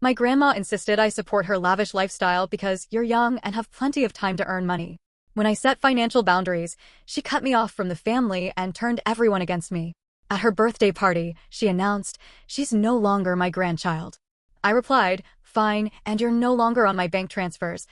My grandma insisted I support her lavish lifestyle because you're young and have plenty of time to earn money. When I set financial boundaries, she cut me off from the family and turned everyone against me. At her birthday party, she announced, "She's no longer my grandchild." I replied, "Fine, and you're no longer on my bank transfers."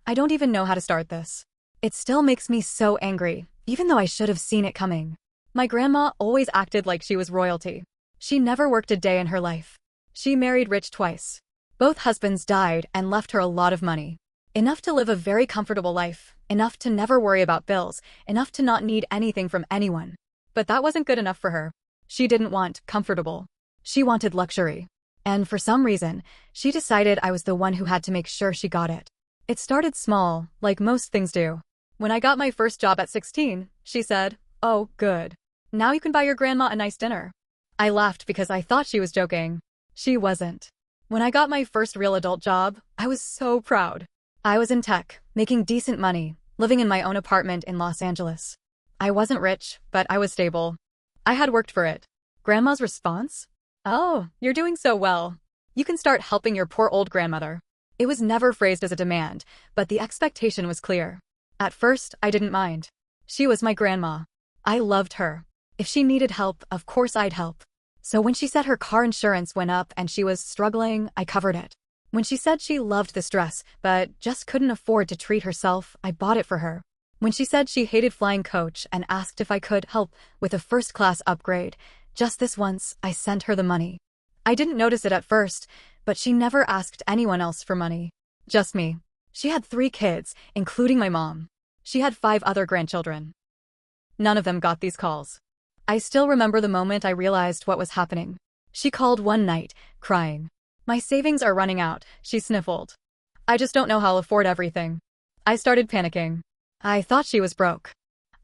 I don't even know how to start this. It still makes me so angry, even though I should have seen it coming. My grandma always acted like she was royalty. She never worked a day in her life. She married rich twice. Both husbands died and left her a lot of money. Enough to live a very comfortable life, enough to never worry about bills, enough to not need anything from anyone. But that wasn't good enough for her. She didn't want comfortable. She wanted luxury. And for some reason, she decided I was the one who had to make sure she got it. It started small, like most things do. When I got my first job at 16, she said, "Oh, good. Now you can buy your grandma a nice dinner." I laughed because I thought she was joking. She wasn't. When I got my first real adult job, I was so proud. I was in tech, making decent money, living in my own apartment in Los Angeles. I wasn't rich, but I was stable. I had worked for it. Grandma's response? "Oh, you're doing so well. You can start helping your poor old grandmother." It was never phrased as a demand, but the expectation was clear. At first, I didn't mind. She was my grandma. I loved her. If she needed help, of course I'd help. So when she said her car insurance went up and she was struggling, I covered it. When she said she loved the stress, but just couldn't afford to treat herself, I bought it for her. When she said she hated flying coach and asked if I could help with a first-class upgrade, just this once, I sent her the money. I didn't notice it at first, but she never asked anyone else for money. Just me. She had 3 kids, including my mom. She had 5 other grandchildren. None of them got these calls. I still remember the moment I realized what was happening. She called one night, crying. "My savings are running out," she sniffled. "I just don't know how I'll afford everything." I started panicking. I thought she was broke.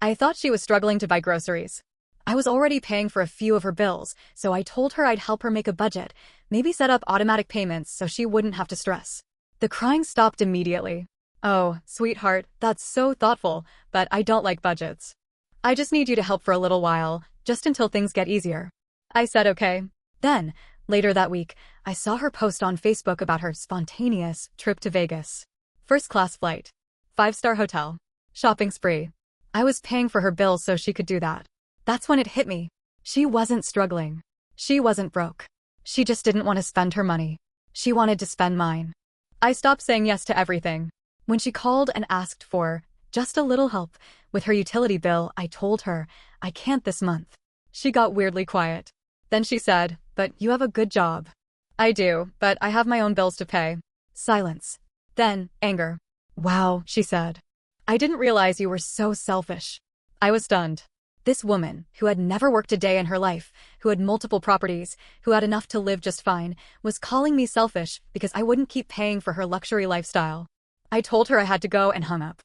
I thought she was struggling to buy groceries. I was already paying for a few of her bills, so I told her I'd help her make a budget, maybe set up automatic payments so she wouldn't have to stress. The crying stopped immediately. "Oh, sweetheart, that's so thoughtful, but I don't like budgets. I just need you to help for a little while, just until things get easier." I said okay. Then, later that week, I saw her post on Facebook about her spontaneous trip to Vegas. First-class flight. 5-star hotel. Shopping spree. I was paying for her bills so she could do that. That's when it hit me. She wasn't struggling. She wasn't broke. She just didn't want to spend her money. She wanted to spend mine. I stopped saying yes to everything. When she called and asked for just a little help with her utility bill, I told her, "I can't this month." She got weirdly quiet. Then she said, "But you have a good job." "I do, but I have my own bills to pay." Silence. Then, anger. "Wow," she said. "I didn't realize you were so selfish." I was stunned. This woman, who had never worked a day in her life, who had multiple properties, who had enough to live just fine, was calling me selfish because I wouldn't keep paying for her luxury lifestyle. I told her I had to go and hung up.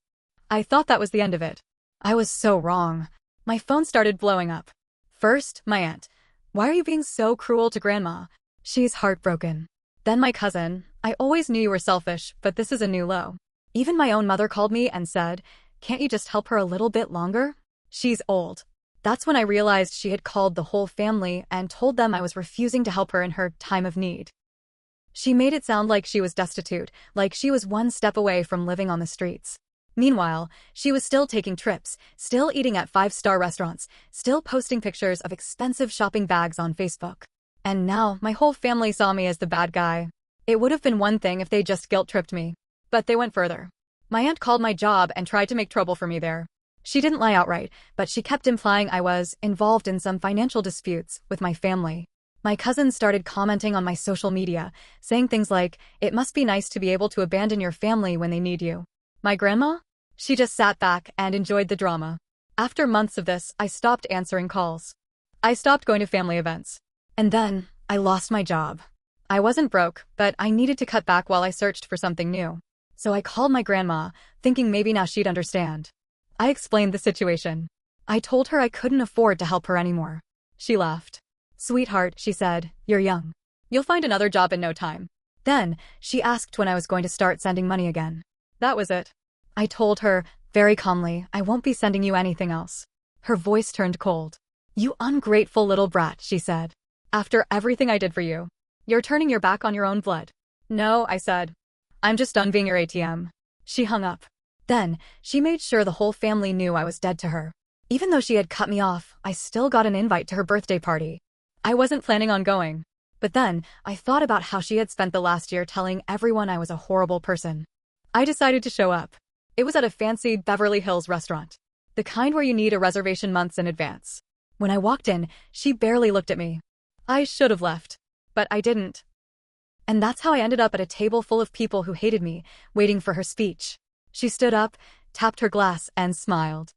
I thought that was the end of it. I was so wrong. My phone started blowing up. First, my aunt. "Why are you being so cruel to grandma? She's heartbroken." Then my cousin. "I always knew you were selfish, but this is a new low." Even my own mother called me and said, "Can't you just help her a little bit longer? She's old." That's when I realized she had called the whole family and told them I was refusing to help her in her time of need. She made it sound like she was destitute, like she was one step away from living on the streets. Meanwhile, she was still taking trips, still eating at 5-star restaurants, still posting pictures of expensive shopping bags on Facebook. And now, my whole family saw me as the bad guy. It would have been one thing if they just guilt-tripped me. But they went further. My aunt called my job and tried to make trouble for me there. She didn't lie outright, but she kept implying I was involved in some financial disputes with my family. My cousins started commenting on my social media, saying things like, "It must be nice to be able to abandon your family when they need you." My grandma? She just sat back and enjoyed the drama. After months of this, I stopped answering calls. I stopped going to family events. And then, I lost my job. I wasn't broke, but I needed to cut back while I searched for something new. So I called my grandma, thinking maybe now she'd understand. I explained the situation. I told her I couldn't afford to help her anymore. She laughed. "Sweetheart," she said, "you're young. You'll find another job in no time." Then, she asked when I was going to start sending money again. That was it. I told her, very calmly, "I won't be sending you anything else." Her voice turned cold. "You ungrateful little brat," she said. "After everything I did for you, you're turning your back on your own blood." No, I said. I'm just done being your ATM. She hung up. Then, she made sure the whole family knew I was dead to her. Even though she had cut me off, I still got an invite to her birthday party. I wasn't planning on going. But then, I thought about how she had spent the last year telling everyone I was a horrible person. I decided to show up. It was at a fancy Beverly Hills restaurant. The kind where you need a reservation months in advance. When I walked in, she barely looked at me. I should have left. But I didn't. And that's how I ended up at a table full of people who hated me, waiting for her speech. She stood up, tapped her glass, and smiled.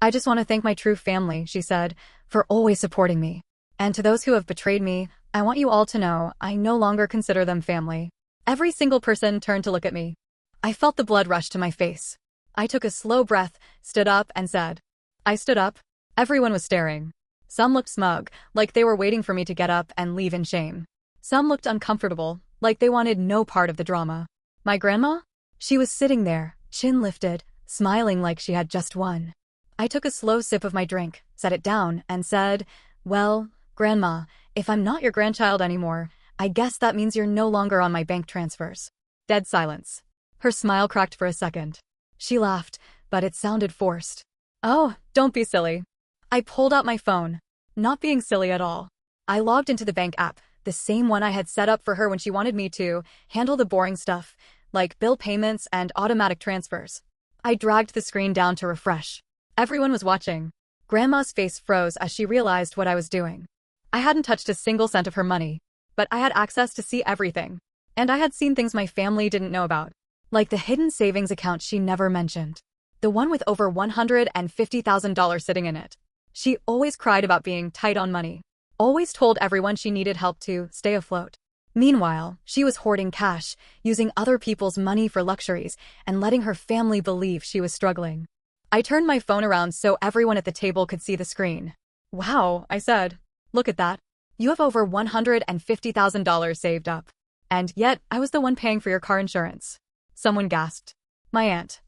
I just want to thank my true family, she said, for always supporting me. And to those who have betrayed me, I want you all to know I no longer consider them family. Every single person turned to look at me. I felt the blood rush to my face. I took a slow breath, stood up, and said. I stood up. Everyone was staring. Some looked smug, like they were waiting for me to get up and leave in shame. Some looked uncomfortable, like they wanted no part of the drama. My grandma? She was sitting there, chin lifted, smiling like she had just won. I took a slow sip of my drink, set it down, and said, well, Grandma, if I'm not your grandchild anymore, I guess that means you're no longer on my bank transfers. Dead silence. Her smile cracked for a second. She laughed, but it sounded forced. Oh, don't be silly. I pulled out my phone. Not being silly at all. I logged into the bank app, the same one I had set up for her when she wanted me to handle the boring stuff, like bill payments and automatic transfers. I dragged the screen down to refresh. Everyone was watching. Grandma's face froze as she realized what I was doing. I hadn't touched a single cent of her money, but I had access to see everything. And I had seen things my family didn't know about, like the hidden savings account she never mentioned. The one with over $150,000 sitting in it. She always cried about being tight on money. Always told everyone she needed help to stay afloat. Meanwhile, she was hoarding cash, using other people's money for luxuries, and letting her family believe she was struggling. I turned my phone around so everyone at the table could see the screen. Wow, I said. Look at that. You have over $150,000 saved up. And yet, I was the one paying for your car insurance. Someone gasped. My aunt,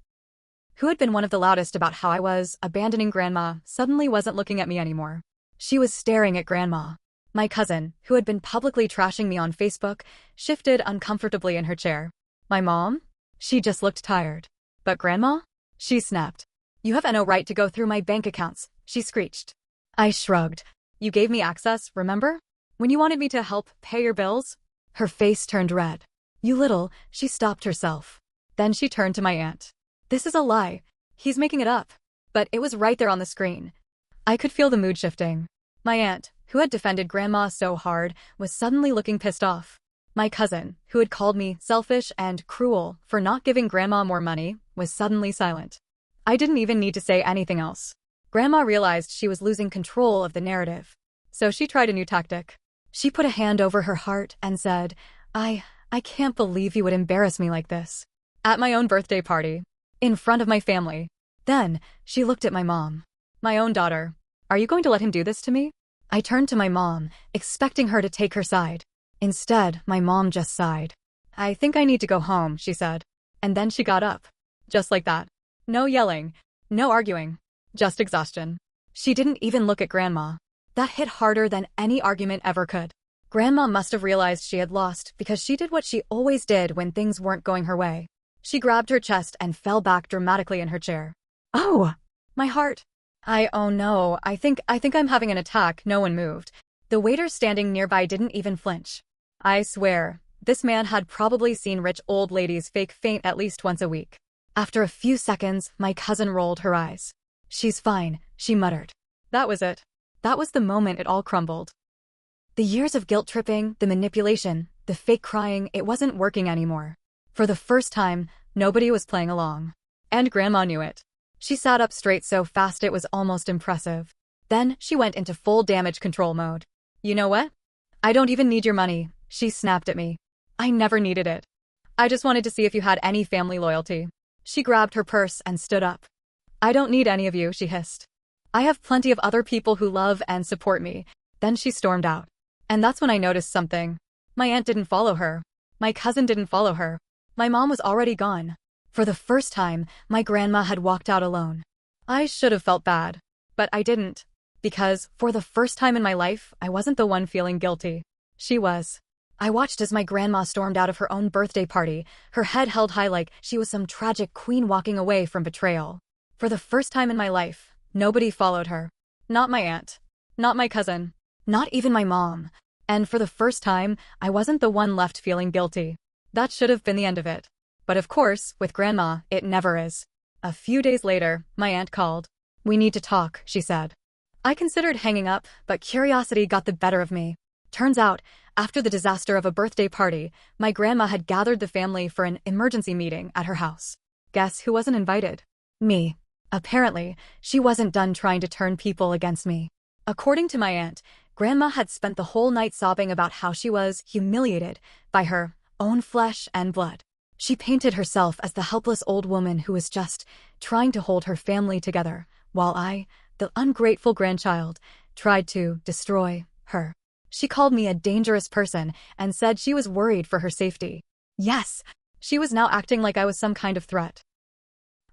who had been one of the loudest about how I was abandoning Grandma, suddenly wasn't looking at me anymore. She was staring at Grandma. My cousin, who had been publicly trashing me on Facebook, shifted uncomfortably in her chair. My mom? She just looked tired. But Grandma? She snapped. You have no right to go through my bank accounts, she screeched. I shrugged. You gave me access, remember? When you wanted me to help pay your bills? Her face turned red. You little, she stopped herself. Then she turned to my aunt. This is a lie. He's making it up. But it was right there on the screen. I could feel the mood shifting. My aunt, who had defended Grandma so hard, was suddenly looking pissed off. My cousin, who had called me selfish and cruel for not giving Grandma more money, was suddenly silent. I didn't even need to say anything else. Grandma realized she was losing control of the narrative. So she tried a new tactic. She put a hand over her heart and said, I can't believe you would embarrass me like this. At my own birthday party. In front of my family. Then, she looked at my mom. My own daughter. Are you going to let him do this to me? I turned to my mom, expecting her to take her side. Instead, my mom just sighed. I think I need to go home, she said. And then she got up. Just like that. No yelling. No arguing. Just exhaustion. She didn't even look at Grandma. That hit harder than any argument ever could. Grandma must have realized she had lost because she did what she always did when things weren't going her way. She grabbed her chest and fell back dramatically in her chair. Oh, my heart. Oh no, I think I'm having an attack. No one moved. The waiter standing nearby didn't even flinch. I swear, this man had probably seen rich old ladies fake faint at least once a week. After a few seconds, my cousin rolled her eyes. She's fine, she muttered. That was it. That was the moment it all crumbled. The years of guilt-tripping, the manipulation, the fake crying, it wasn't working anymore. For the first time, nobody was playing along. And Grandma knew it. She sat up straight so fast it was almost impressive. Then, she went into full damage control mode. You know what? I don't even need your money, she snapped at me. I never needed it. I just wanted to see if you had any family loyalty. She grabbed her purse and stood up. I don't need any of you, she hissed. I have plenty of other people who love and support me. Then she stormed out. And that's when I noticed something. My aunt didn't follow her. My cousin didn't follow her. My mom was already gone. For the first time, my grandma had walked out alone. I should have felt bad. But I didn't. Because, for the first time in my life, I wasn't the one feeling guilty. She was. I watched as my grandma stormed out of her own birthday party, her head held high like she was some tragic queen walking away from betrayal. For the first time in my life, nobody followed her. Not my aunt. Not my cousin. Not even my mom. And for the first time, I wasn't the one left feeling guilty. That should have been the end of it. But of course, with Grandma, it never is. A few days later, my aunt called. "We need to talk," she said. I considered hanging up, but curiosity got the better of me. Turns out, after the disaster of a birthday party, my grandma had gathered the family for an emergency meeting at her house. Guess who wasn't invited? Me. Apparently, she wasn't done trying to turn people against me. According to my aunt, Grandma had spent the whole night sobbing about how she was humiliated by her own flesh and blood. She painted herself as the helpless old woman who was just trying to hold her family together, while I, the ungrateful grandchild, tried to destroy her. She called me a dangerous person and said she was worried for her safety. Yes, she was now acting like I was some kind of threat.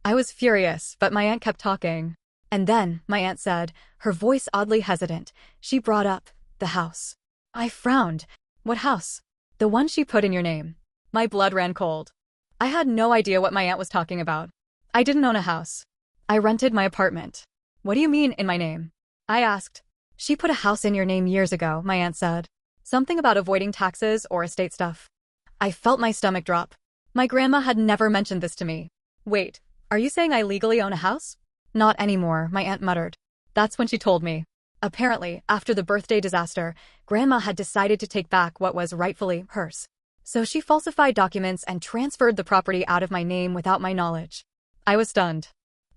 I was furious, but my aunt kept talking. And then, my aunt said, her voice oddly hesitant, she brought up the house. I frowned. What house? The one she put in your name. My blood ran cold. I had no idea what my aunt was talking about. I didn't own a house. I rented my apartment. What do you mean, in my name? I asked. She put a house in your name years ago, my aunt said. Something about avoiding taxes or estate stuff. I felt my stomach drop. My grandma had never mentioned this to me. Wait, are you saying I legally own a house? Not anymore, my aunt muttered. That's when she told me. Apparently, after the birthday disaster, Grandma had decided to take back what was rightfully hers. So she falsified documents and transferred the property out of my name without my knowledge. I was stunned.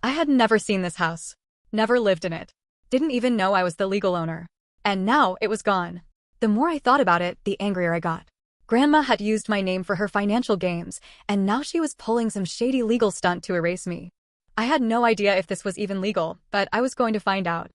I had never seen this house. Never lived in it. Didn't even know I was the legal owner. And now it was gone. The more I thought about it, the angrier I got. Grandma had used my name for her financial games, and now she was pulling some shady legal stunt to erase me. I had no idea if this was even legal, but I was going to find out.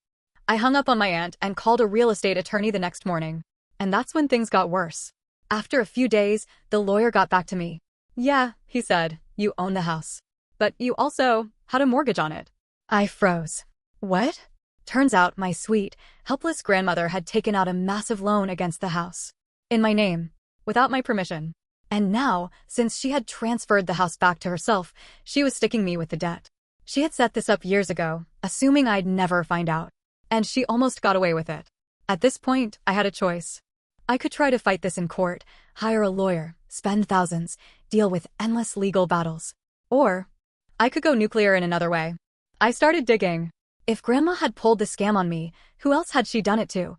I hung up on my aunt and called a real estate attorney the next morning. And that's when things got worse. After a few days, the lawyer got back to me. Yeah, he said, you own the house. But you also had a mortgage on it. I froze. What? Turns out my sweet, helpless grandmother had taken out a massive loan against the house. In my name. Without my permission. And now, since she had transferred the house back to herself, she was sticking me with the debt. She had set this up years ago, assuming I'd never find out. And she almost got away with it. At this point, I had a choice. I could try to fight this in court, hire a lawyer, spend thousands, deal with endless legal battles. Or, I could go nuclear in another way. I started digging. If Grandma had pulled the scam on me, who else had she done it to?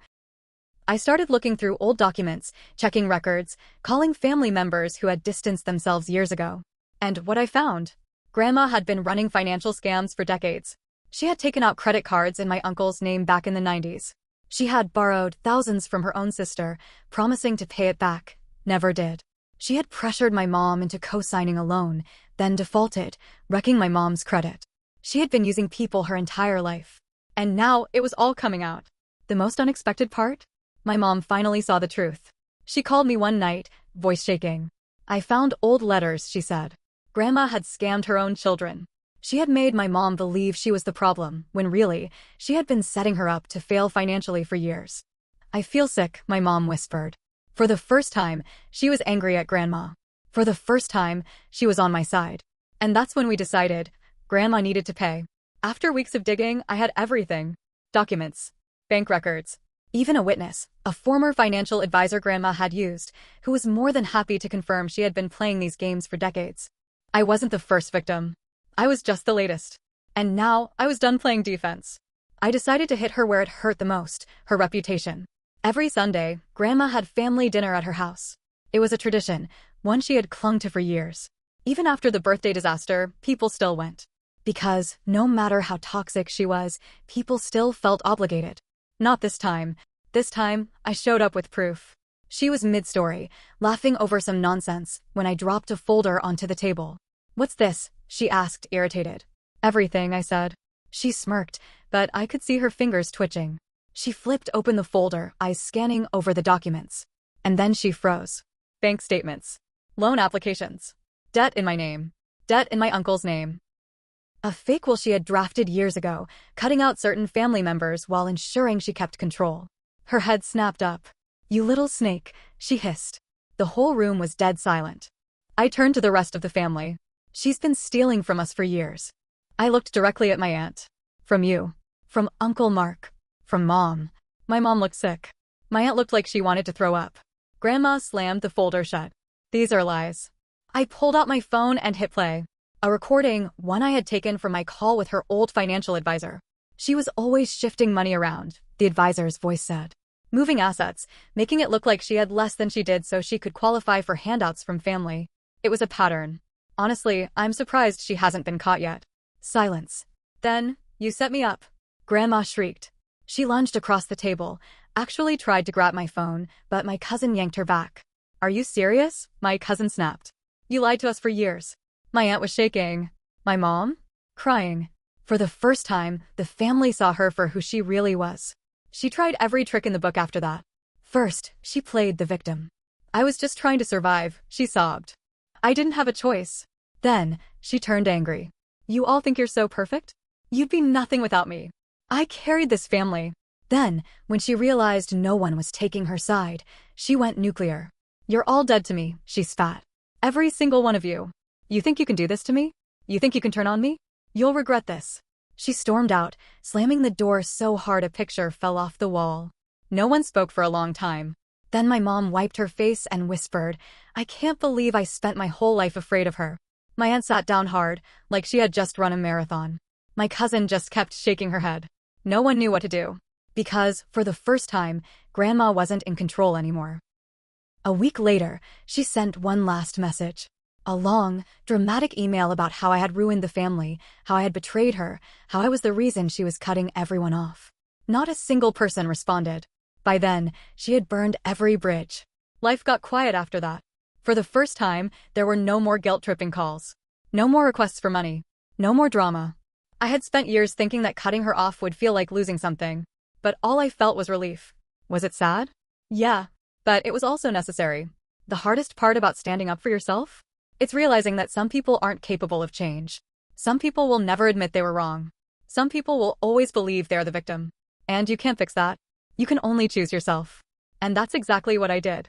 I started looking through old documents, checking records, calling family members who had distanced themselves years ago. And what I found? Grandma had been running financial scams for decades. She had taken out credit cards in my uncle's name back in the 90s. She had borrowed thousands from her own sister, promising to pay it back. Never did. She had pressured my mom into co-signing a loan, then defaulted, wrecking my mom's credit. She had been using people her entire life. And now it was all coming out. The most unexpected part? My mom finally saw the truth. She called me one night, voice shaking. I found old letters, she said. Grandma had scammed her own children. She had made my mom believe she was the problem, when really, she had been setting her up to fail financially for years. I feel sick, my mom whispered. For the first time, she was angry at Grandma. For the first time, she was on my side. And that's when we decided, Grandma needed to pay. After weeks of digging, I had everything. Documents. Bank records. Even a witness, a former financial advisor Grandma had used, who was more than happy to confirm she had been playing these games for decades. I wasn't the first victim. I was just the latest. And now, I was done playing defense. I decided to hit her where it hurt the most, her reputation. Every Sunday, Grandma had family dinner at her house. It was a tradition, one she had clung to for years. Even after the birthday disaster, people still went. Because, no matter how toxic she was, people still felt obligated. Not this time. This time, I showed up with proof. She was mid-story, laughing over some nonsense, when I dropped a folder onto the table. What's this? She asked, irritated. Everything, I said. She smirked, but I could see her fingers twitching. She flipped open the folder, eyes scanning over the documents. And then she froze. Bank statements. Loan applications. Debt in my name. Debt in my uncle's name. A fake will she had drafted years ago, cutting out certain family members while ensuring she kept control. Her head snapped up. You little snake, she hissed. The whole room was dead silent. I turned to the rest of the family. She's been stealing from us for years. I looked directly at my aunt. From you. From Uncle Mark. From Mom. My mom looked sick. My aunt looked like she wanted to throw up. Grandma slammed the folder shut. These are lies. I pulled out my phone and hit play. A recording, one I had taken from my call with her old financial advisor. She was always shifting money around, the advisor's voice said. Moving assets, making it look like she had less than she did so she could qualify for handouts from family. It was a pattern. Honestly, I'm surprised she hasn't been caught yet. Silence. Then, you set me up. Grandma shrieked. She lunged across the table, actually tried to grab my phone, but my cousin yanked her back. Are you serious? My cousin snapped. You lied to us for years. My aunt was shaking. My mom? Crying. For the first time, the family saw her for who she really was. She tried every trick in the book after that. First, she played the victim. I was just trying to survive, she sobbed. I didn't have a choice. Then, she turned angry. You all think you're so perfect? You'd be nothing without me. I carried this family. Then, when she realized no one was taking her side, she went nuclear. You're all dead to me, she spat. Every single one of you. You think you can do this to me? You think you can turn on me? You'll regret this. She stormed out, slamming the door so hard a picture fell off the wall. No one spoke for a long time. Then my mom wiped her face and whispered, I can't believe I spent my whole life afraid of her. My aunt sat down hard, like she had just run a marathon. My cousin just kept shaking her head. No one knew what to do. Because, for the first time, Grandma wasn't in control anymore. A week later, she sent one last message. A long, dramatic email about how I had ruined the family, how I had betrayed her, how I was the reason she was cutting everyone off. Not a single person responded. By then, she had burned every bridge. Life got quiet after that. For the first time, there were no more guilt-tripping calls. No more requests for money. No more drama. I had spent years thinking that cutting her off would feel like losing something. But all I felt was relief. Was it sad? Yeah. But it was also necessary. The hardest part about standing up for yourself? It's realizing that some people aren't capable of change. Some people will never admit they were wrong. Some people will always believe they're the victim. And you can't fix that. You can only choose yourself. And that's exactly what I did.